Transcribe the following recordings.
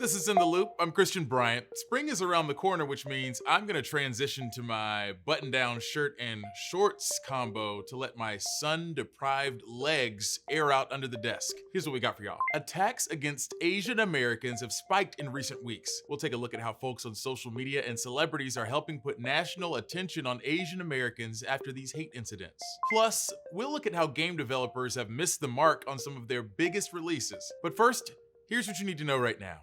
This is In the Loop. I'm Christian Bryant. Spring is around the corner, which means I'm going to transition to my button-down shirt and shorts combo to let my sun-deprived legs air out under the desk. Here's what we got for y'all. Attacks against Asian Americans have spiked in recent weeks. We'll take a look at how folks on social media and celebrities are helping put national attention on Asian Americans after these hate incidents. Plus, we'll look at how game developers have missed the mark on some of their biggest releases. But first, here's what you need to know right now.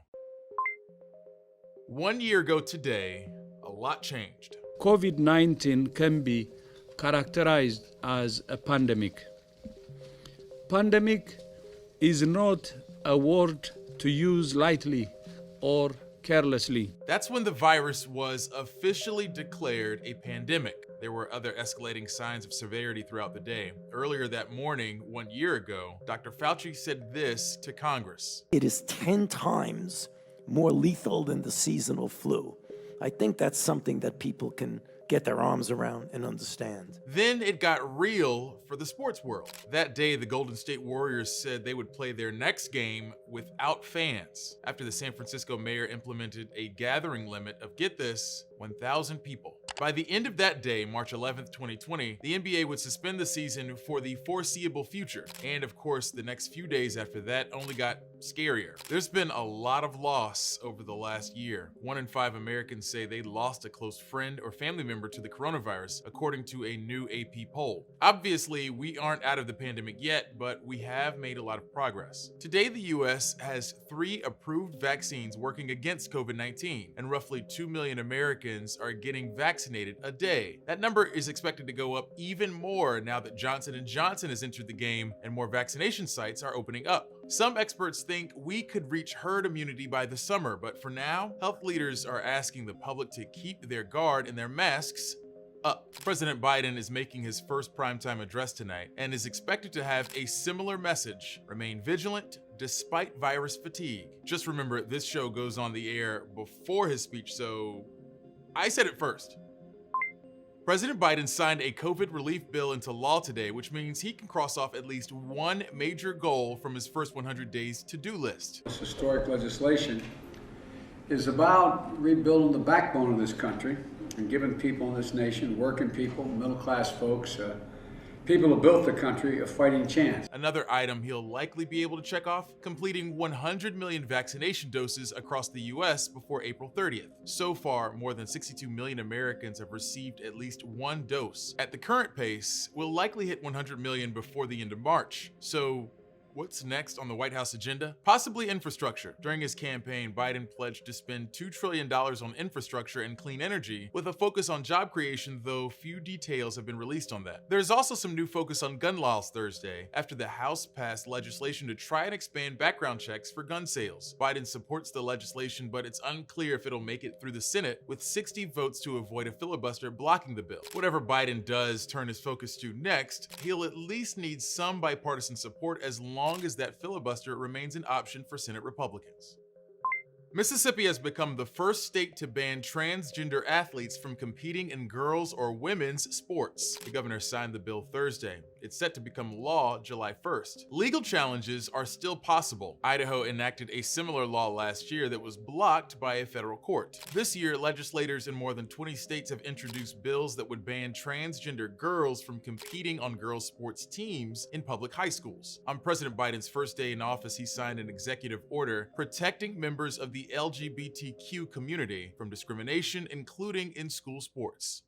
1 year ago today, a lot changed. COVID-19 can be characterized as a pandemic. Pandemic is not a word to use lightly or carelessly. That's when the virus was officially declared a pandemic. There were other escalating signs of severity throughout the day. Earlier that morning, 1 year ago, Dr. Fauci said this to Congress. It is 10 times more lethal than the seasonal flu. I think that's something that people can get their arms around and understand. Then it got real for the sports world. That day, the Golden State Warriors said they would play their next game without fans after the San Francisco mayor implemented a gathering limit of, get this, 1,000 people. By the end of that day, March 11th, 2020, the NBA would suspend the season for the foreseeable future. And of course, the next few days after that only got scarier. There's been a lot of loss over the last year. 1 in 5 Americans say they lost a close friend or family member to the coronavirus, according to a new AP poll. Obviously, we aren't out of the pandemic yet, but we have made a lot of progress. Today, the US has 3 approved vaccines working against COVID-19, and roughly 2 million Americans are getting vaccinated a day. That number is expected to go up even more now that Johnson & Johnson has entered the game and more vaccination sites are opening up. Some experts think we could reach herd immunity by the summer, but for now, health leaders are asking the public to keep their guard and their masks up. President Biden is making his first primetime address tonight and is expected to have a similar message: remain vigilant despite virus fatigue. Just remember, this show goes on the air before his speech, so I said it first. President Biden signed a COVID relief bill into law today, which means he can cross off at least one major goal from his first 100 days to-do list. This historic legislation is about rebuilding the backbone of this country and giving people in this nation, working people, middle-class folks, people who built the country, a fighting chance. Another item he'll likely be able to check off: completing 100 million vaccination doses across the US before April 30th. So far, more than 62 million Americans have received at least one dose. At the current pace, we'll likely hit 100 million before the end of March. So what's next on the White House agenda? Possibly infrastructure. During his campaign, Biden pledged to spend $2 trillion on infrastructure and clean energy, with a focus on job creation, though few details have been released on that. There's also some new focus on gun laws Thursday, after the House passed legislation to try and expand background checks for gun sales. Biden supports the legislation, but it's unclear if it'll make it through the Senate, with 60 votes to avoid a filibuster blocking the bill. Whatever Biden does turn his focus to next, he'll at least need some bipartisan support as long as that filibuster remains an option for Senate Republicans. Mississippi has become the first state to ban transgender athletes from competing in girls' or women's sports. The governor signed the bill Thursday. It's set to become law July 1st. Legal challenges are still possible. Idaho enacted a similar law last year that was blocked by a federal court. This year, legislators in more than 20 states have introduced bills that would ban transgender girls from competing on girls' sports teams in public high schools. On President Biden's first day in office, he signed an executive order protecting members of the LGBTQ community from discrimination, including in school sports.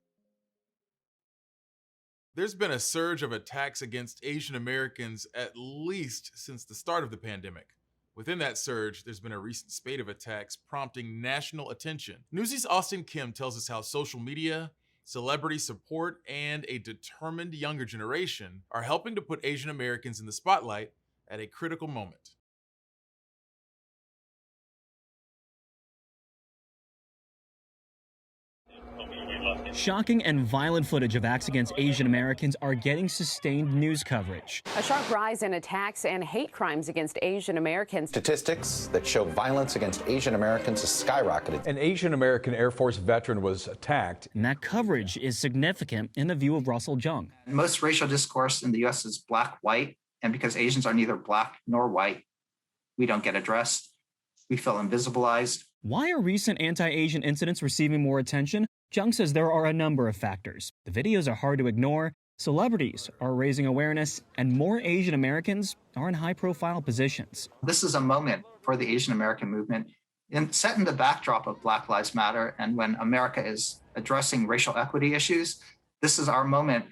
There's been a surge of attacks against Asian Americans at least since the start of the pandemic. Within that surge, there's been a recent spate of attacks prompting national attention. Newsy's Austin Kim tells us how social media, celebrity support, and a determined younger generation are helping to put Asian Americans in the spotlight at a critical moment. Shocking and violent footage of acts against Asian Americans are getting sustained news coverage. A sharp rise in attacks and hate crimes against Asian Americans. Statistics that show violence against Asian Americans has skyrocketed. An Asian American Air Force veteran was attacked. And that coverage is significant in the view of Russell Jung. Most racial discourse in the U.S. is black-white, and because Asians are neither black nor white, we don't get addressed. We feel invisibilized. Why are recent anti-Asian incidents receiving more attention? Jung says there are a number of factors. The videos are hard to ignore, celebrities are raising awareness, and more Asian Americans are in high-profile positions. This is a moment for the Asian American movement set in the backdrop of Black Lives Matter, and when America is addressing racial equity issues, this is our moment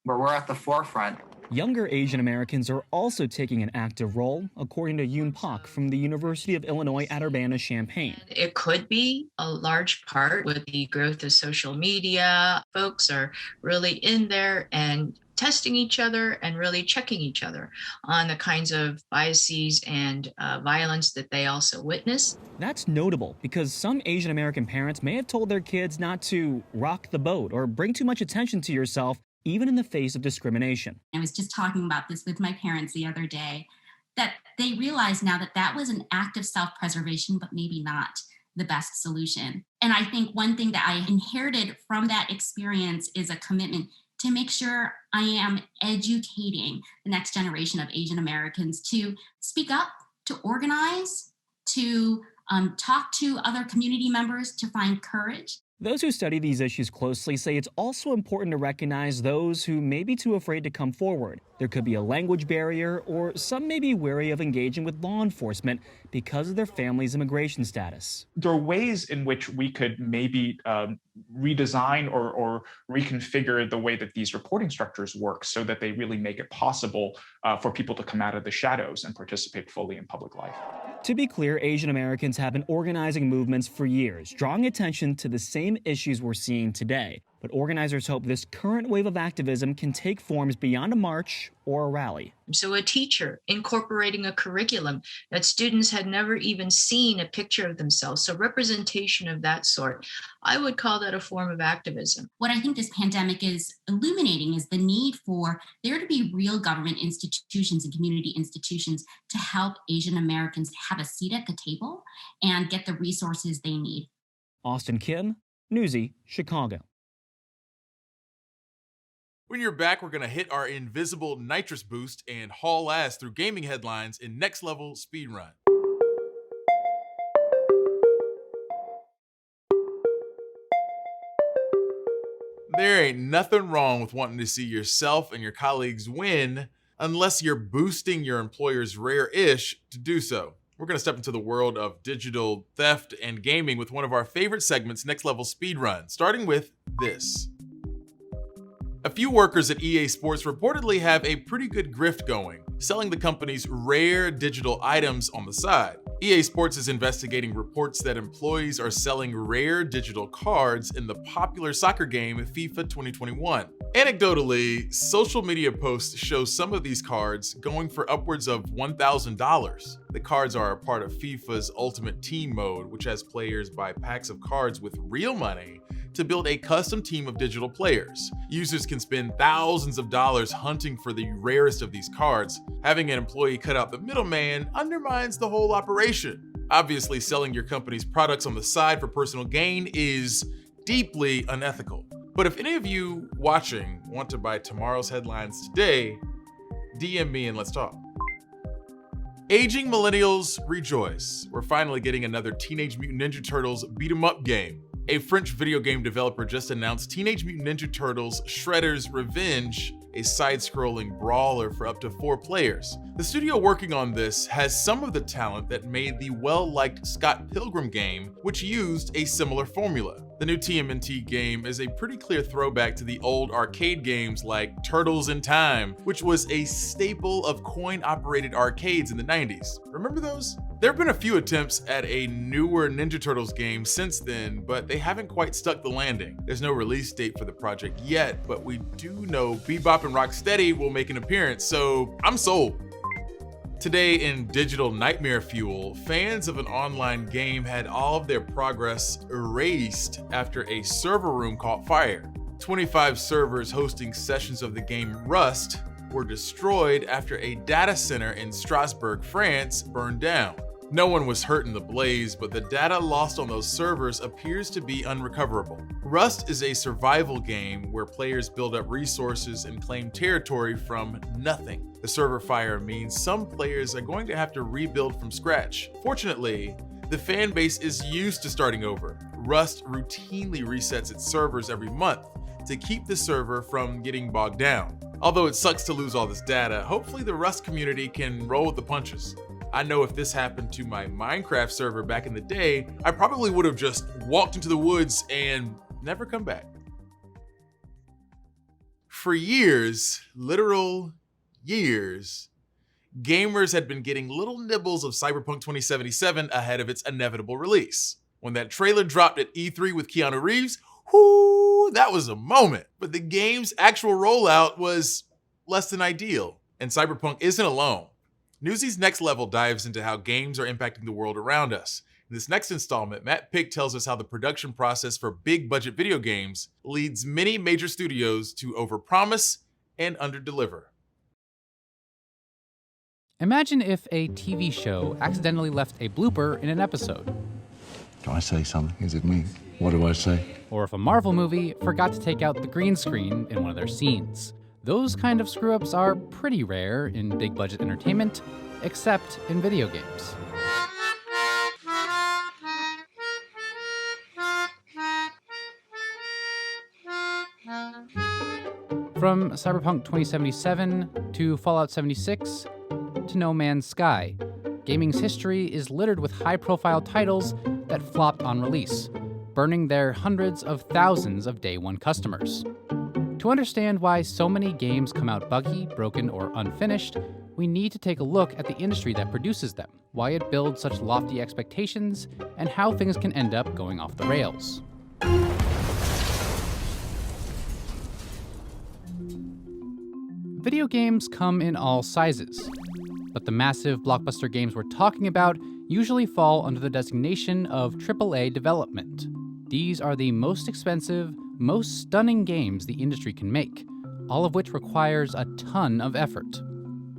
where we're at the forefront. Younger Asian Americans are also taking an active role, according to Yoon Pak from the University of Illinois at Urbana-Champaign. It could be a large part with the growth of social media. Folks are really in there and testing each other and really checking each other on the kinds of biases and violence that they also witness. That's notable because some Asian American parents may have told their kids not to rock the boat or bring too much attention to yourself, even in the face of discrimination. I was just talking about this with my parents the other day, that they realize now that that was an act of self-preservation, but maybe not the best solution. And I think one thing that I inherited from that experience is a commitment to make sure I am educating the next generation of Asian Americans to speak up, to organize, to talk to other community members, to find courage. Those who study these issues closely say it's also important to recognize those who may be too afraid to come forward. There could be a language barrier, or some may be wary of engaging with law enforcement because of their family's immigration status. There are ways in which we could maybe redesign or reconfigure the way that these reporting structures work so that they really make it possible for people to come out of the shadows and participate fully in public life. To be clear, Asian Americans have been organizing movements for years, drawing attention to the same issues we're seeing today. But organizers hope this current wave of activism can take forms beyond a march or a rally. So a teacher incorporating a curriculum that students had never even seen a picture of themselves. So representation of that sort, I would call that a form of activism. What I think this pandemic is illuminating is the need for there to be real government institutions and community institutions to help Asian Americans have a seat at the table and get the resources they need. Austin Kim, Newsy, Chicago. When you're back, we're going to hit our invisible nitrous boost and haul ass through gaming headlines in Next Level Speedrun. There ain't nothing wrong with wanting to see yourself and your colleagues win, unless you're boosting your employer's rare-ish to do so. We're going to step into the world of digital theft and gaming with one of our favorite segments, Next Level Speedrun, starting with this. A few workers at EA Sports reportedly have a pretty good grift going, selling the company's rare digital items on the side. EA Sports is investigating reports that employees are selling rare digital cards in the popular soccer game FIFA 2021. Anecdotally, social media posts show some of these cards going for upwards of $1,000. The cards are a part of FIFA's Ultimate Team mode, which has players buy packs of cards with real money to build a custom team of digital players. Users can spend thousands of dollars hunting for the rarest of these cards. Having an employee cut out the middleman undermines the whole operation. Obviously, selling your company's products on the side for personal gain is deeply unethical. But if any of you watching want to buy tomorrow's headlines today, DM me and let's talk. Aging millennials rejoice. We're finally getting another Teenage Mutant Ninja Turtles beat-em-up game. A French video game developer just announced Teenage Mutant Ninja Turtles Shredder's Revenge, a side-scrolling brawler for up to 4 players. The studio working on this has some of the talent that made the well-liked Scott Pilgrim game, which used a similar formula. The new TMNT game is a pretty clear throwback to the old arcade games like Turtles in Time, which was a staple of coin-operated arcades in the 90s. Remember those? There have been a few attempts at a newer Ninja Turtles game since then, but they haven't quite stuck the landing. There's no release date for the project yet, but we do know Bebop and Rocksteady will make an appearance, so I'm sold. Today in digital nightmare fuel, fans of an online game had all of their progress erased after a server room caught fire. 25 servers hosting sessions of the game Rust were destroyed after a data center in Strasbourg, France burned down. No one was hurt in the blaze, but the data lost on those servers appears to be unrecoverable. Rust is a survival game where players build up resources and claim territory from nothing. The server fire means some players are going to have to rebuild from scratch. Fortunately, The fan base is used to starting over. Rust routinely resets its servers every month to keep the server from getting bogged down. Although it sucks to lose all this data, hopefully the Rust community can roll with the punches. I know if this happened to my Minecraft server back in the day, I probably would have just walked into the woods and never come back. For years, literal years, gamers had been getting little nibbles of Cyberpunk 2077 ahead of its inevitable release. When that trailer dropped at E3 with Keanu Reeves, whoo, that was a moment. But the game's actual rollout was less than ideal, and Cyberpunk isn't alone. Newsy's Next Level dives into how games are impacting the world around us. In this next installment, Matt Pick tells us how the production process for big budget video games leads many major studios to overpromise and underdeliver. Imagine if a TV show accidentally left a blooper in an episode. Do I say something? Is it me? What do I say? Or if a Marvel movie forgot to take out the green screen in one of their scenes. Those kind of screw-ups are pretty rare in big-budget entertainment, except in video games. From Cyberpunk 2077 to Fallout 76 to No Man's Sky, gaming's history is littered with high-profile titles that flopped on release, burning their hundreds of thousands of day one customers. To understand why so many games come out buggy, broken, or unfinished, we need to take a look at the industry that produces them, why it builds such lofty expectations, and how things can end up going off the rails. Video games come in all sizes, but the massive blockbuster games we're talking about usually fall under the designation of AAA development. These are the most expensive, most stunning games the industry can make, all of which requires a ton of effort.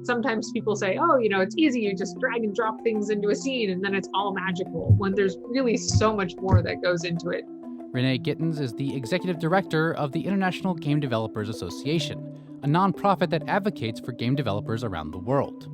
Sometimes people say, oh, it's easy, you just drag and drop things into a scene and then it's all magical, when there's really so much more that goes into it. Renee Gittins is the executive director of the International Game Developers Association, a nonprofit that advocates for game developers around the world.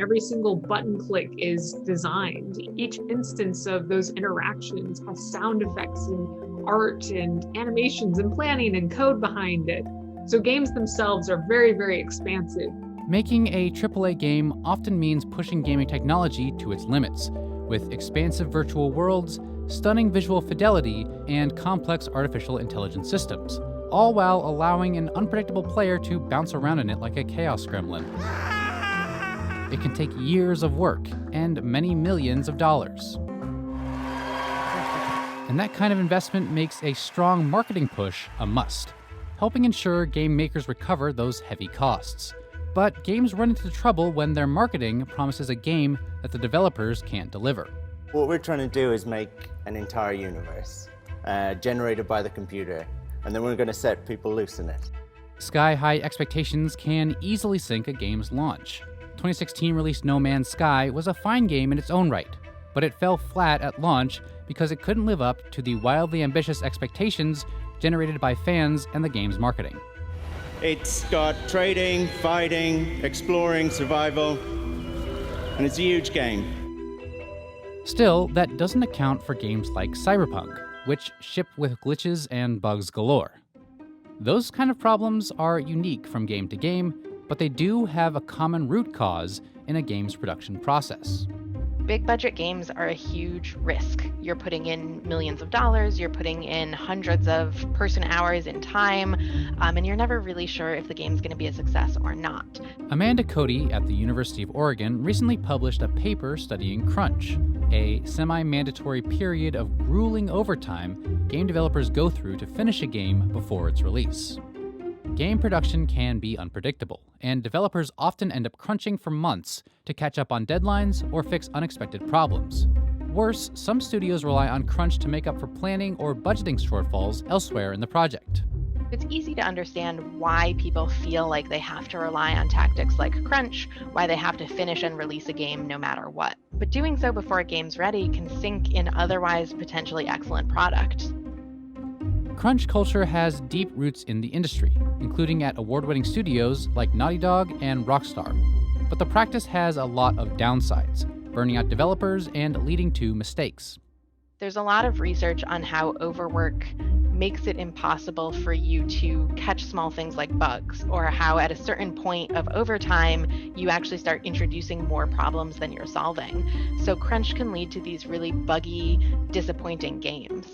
Every single button click is designed. Each instance of those interactions has sound effects and art and animations and planning and code behind it. So games themselves are very, very expansive. Making a AAA game often means pushing gaming technology to its limits, with expansive virtual worlds, stunning visual fidelity, and complex artificial intelligence systems, all while allowing an unpredictable player to bounce around in it like a chaos gremlin. It can take years of work and many millions of dollars. And that kind of investment makes a strong marketing push a must, helping ensure game makers recover those heavy costs. But games run into trouble when their marketing promises a game that the developers can't deliver. What we're trying to do is make an entire universe generated by the computer, and then we're going to set people loose in it. Sky-high expectations can easily sink a game's launch. 2016 released No Man's Sky was a fine game in its own right, but it fell flat at launch because it couldn't live up to the wildly ambitious expectations generated by fans and the game's marketing. It's got trading, fighting, exploring, survival, and it's a huge game. Still, that doesn't account for games like Cyberpunk, which ship with glitches and bugs galore. Those kind of problems are unique from game to game, but they do have a common root cause in a game's production process. Big budget games are a huge risk. You're putting in millions of dollars, you're putting in hundreds of person hours in time, and you're never really sure if the game's going to be a success or not. Amanda Cody at the University of Oregon recently published a paper studying crunch, a semi-mandatory period of grueling overtime game developers go through to finish a game before its release. Game production can be unpredictable, and developers often end up crunching for months to catch up on deadlines or fix unexpected problems. Worse, some studios rely on crunch to make up for planning or budgeting shortfalls elsewhere in the project. It's easy to understand why people feel like they have to rely on tactics like crunch, why they have to finish and release a game no matter what. But doing so before a game's ready can sink an otherwise potentially excellent product. Crunch culture has deep roots in the industry, including at award-winning studios like Naughty Dog and Rockstar. But the practice has a lot of downsides, burning out developers and leading to mistakes. There's a lot of research on how overwork makes it impossible for you to catch small things like bugs, or how at a certain point of overtime, you actually start introducing more problems than you're solving. So crunch can lead to these really buggy, disappointing games.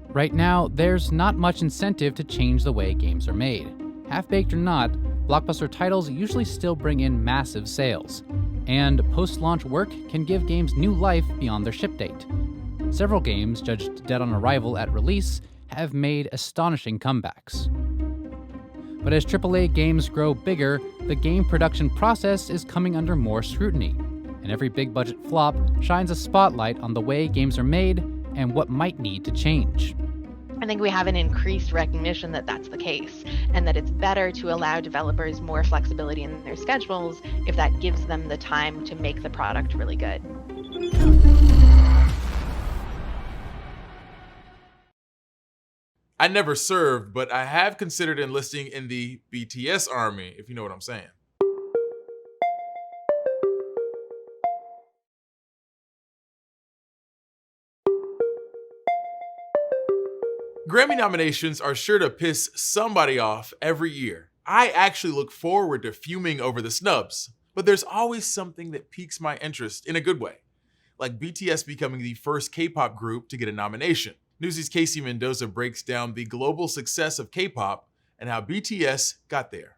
Right now, there's not much incentive to change the way games are made. Half-baked or not, blockbuster titles usually still bring in massive sales. And post-launch work can give games new life beyond their ship date. Several games, judged dead on arrival at release, have made astonishing comebacks. But as AAA games grow bigger, the game production process is coming under more scrutiny, and every big-budget flop shines a spotlight on the way games are made and what might need to change. I think we have an increased recognition that that's the case, and that it's better to allow developers more flexibility in their schedules if that gives them the time to make the product really good. I never served, but I have considered enlisting in the BTS army, if you know what I'm saying. Grammy nominations are sure to piss somebody off every year. I actually look forward to fuming over the snubs, but there's always something that piques my interest in a good way, like BTS becoming the first K-pop group to get a nomination. Newsy's Casey Mendoza breaks down the global success of K-pop and how BTS got there.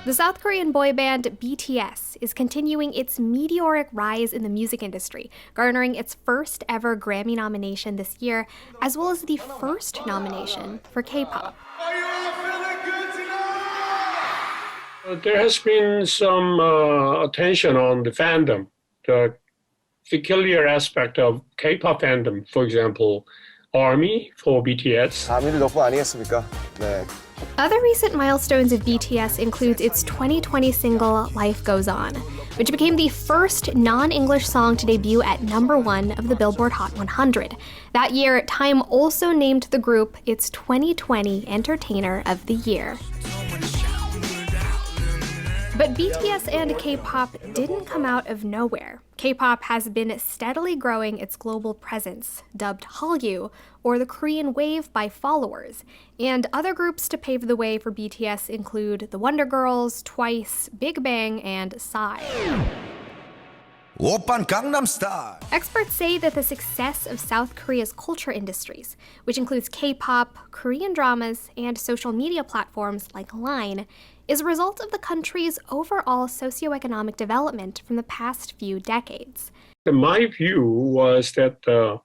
The South Korean boy band BTS is continuing its meteoric rise in the music industry, garnering its first ever Grammy nomination this year, as well as the first nomination for K-pop. There has been some attention on the fandom, the peculiar aspect of K-pop fandom. For example, ARMY for BTS. Other recent milestones of BTS includes its 2020 single Life Goes On, which became the first non-English song to debut at #1 of the Billboard Hot 100. That year, Time also named the group its 2020 Entertainer of the Year. But BTS and K-pop didn't come out of nowhere. K-pop has been steadily growing its global presence, dubbed Hallyu, or the Korean Wave by followers. And other groups to pave the way for BTS include the Wonder Girls, Twice, Big Bang, and Psy. Oppan Gangnam Style. Experts say that the success of South Korea's culture industries, which includes K-pop, Korean dramas, and social media platforms like Line, is a result of the country's overall socioeconomic development from the past few decades. My view was that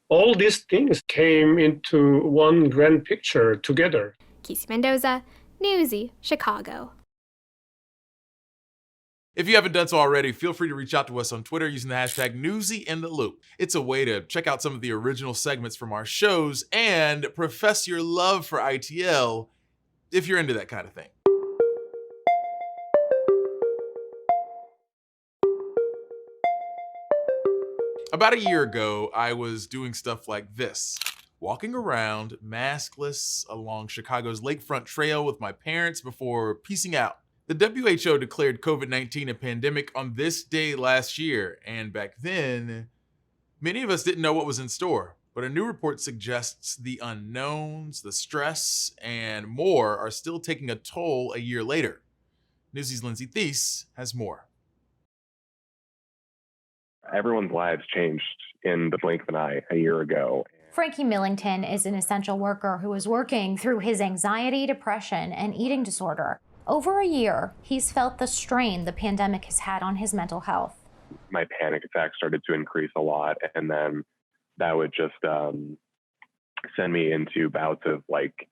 all these things came into one grand picture together. Casey Mendoza, Newsy, Chicago. If you haven't done so already, feel free to reach out to us on Twitter using the hashtag #NewsyInTheLoop. It's a way to check out some of the original segments from our shows and profess your love for ITL if you're into that kind of thing. About a year ago, I was doing stuff like this, walking around maskless along Chicago's Lakefront Trail with my parents before peacing out. The WHO declared COVID-19 a pandemic on this day last year, and back then, many of us didn't know what was in store. But a new report suggests the unknowns, the stress, and more are still taking a toll a year later. Newsy's Lindsay Thies has more. Everyone's lives changed in the blink of an eye a year ago. Frankie Millington is an essential worker who is working through his anxiety, depression, and eating disorder. Over a year, he's felt the strain the pandemic has had on his mental health. My panic attacks started to increase a lot, and then that would just send me into bouts of like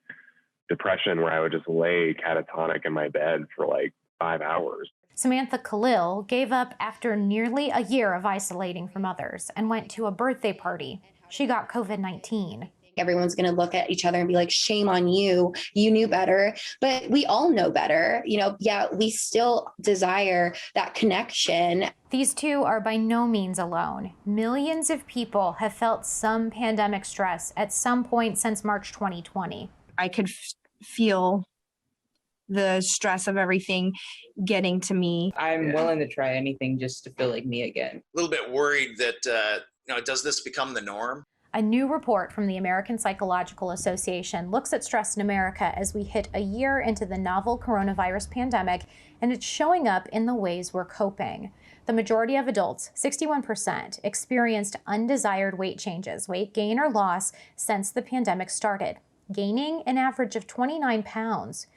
depression where I would just lay catatonic in my bed for like 5 hours. Samantha Khalil gave up after nearly a year of isolating from others and went to a birthday party. She got COVID-19. Everyone's going to look at each other and be like, shame on you. You knew better. But we all know better. You know, yeah, we still desire that connection. These two are by no means alone. Millions of people have felt some pandemic stress at some point since March 2020. I could feel the stress of everything getting to me. I'm willing to try anything just to feel like me again. A little bit worried that, does this become the norm? A new report from the American Psychological Association looks at stress in America as we hit a year into the novel coronavirus pandemic, and it's showing up in the ways we're coping. The majority of adults, 61%, experienced undesired weight changes, weight gain or loss, since the pandemic started, gaining an average of 29 pounds.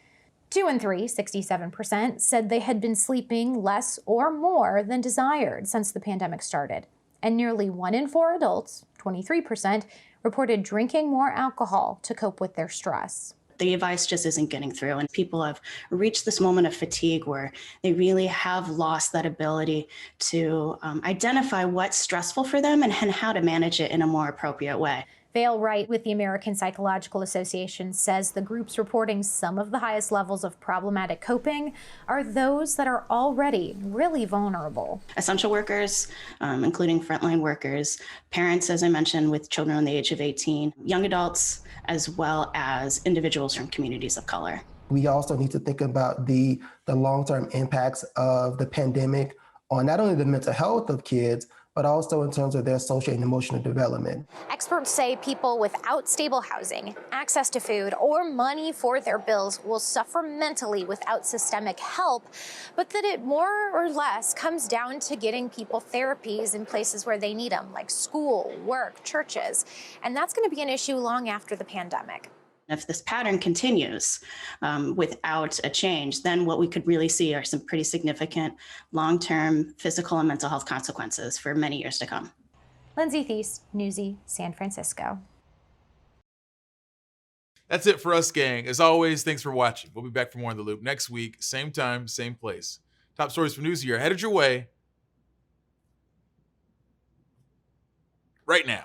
2 in 3, 67%, said they had been sleeping less or more than desired since the pandemic started. And nearly 1 in 4 adults, 23%, reported drinking more alcohol to cope with their stress. The advice just isn't getting through, and people have reached this moment of fatigue where they really have lost that ability to identify what's stressful for them and how to manage it in a more appropriate way. Vale Wright with the American Psychological Association says the groups reporting some of the highest levels of problematic coping are those that are already really vulnerable. Essential workers, including frontline workers, parents, as I mentioned, with children under the age of 18, young adults, as well as individuals from communities of color. We also need to think about the long-term impacts of the pandemic on not only the mental health of kids, but also in terms of their social and emotional development. Experts say people without stable housing, access to food, or money for their bills will suffer mentally without systemic help, but that it more or less comes down to getting people therapies in places where they need them, like school, work, churches. And that's going to be an issue long after the pandemic. If this pattern continues without a change, then what we could really see are some pretty significant long-term physical and mental health consequences for many years to come. Lindsay Thies, Newsy, San Francisco. That's it for us, gang. As always, thanks for watching. We'll be back for more in the loop next week, same time, same place. Top stories from Newsy are headed your way right now.